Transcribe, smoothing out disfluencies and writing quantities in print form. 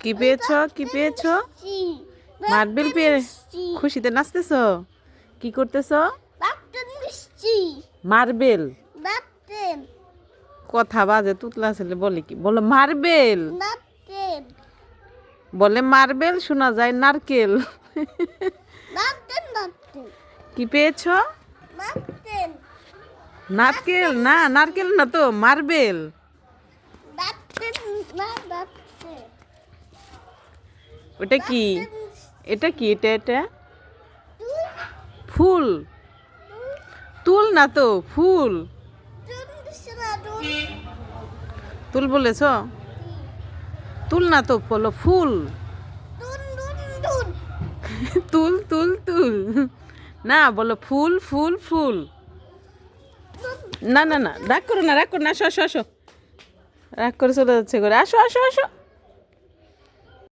কি পেয়েছো? কি পেয়েছো? মার্বেল পেয়ে খুশিতে নাচতেছো? কি করতেছো? মার্বেল। কথা বাজে তুতলা ছেলে বলে কি? বলো মার্বেল। বলে মার্বেল, শোনা যায় নারকেল। কি পেয়েছো? নারকেল না, নারকেল না তো, মার্বেল। ওটা কি? এটা কি? এটা ফুল। তুল না তো, ফুল। তুল বলেছ? তুল না তো, বলো ফুল। তুল তুল তুল না, বলো ফুল ফুল ফুল। না না না, রাগ করো না, রাগ করো না, আসো আসো আসো। রাগ করে চলে যাচ্ছে করে, আসো আসো আসো।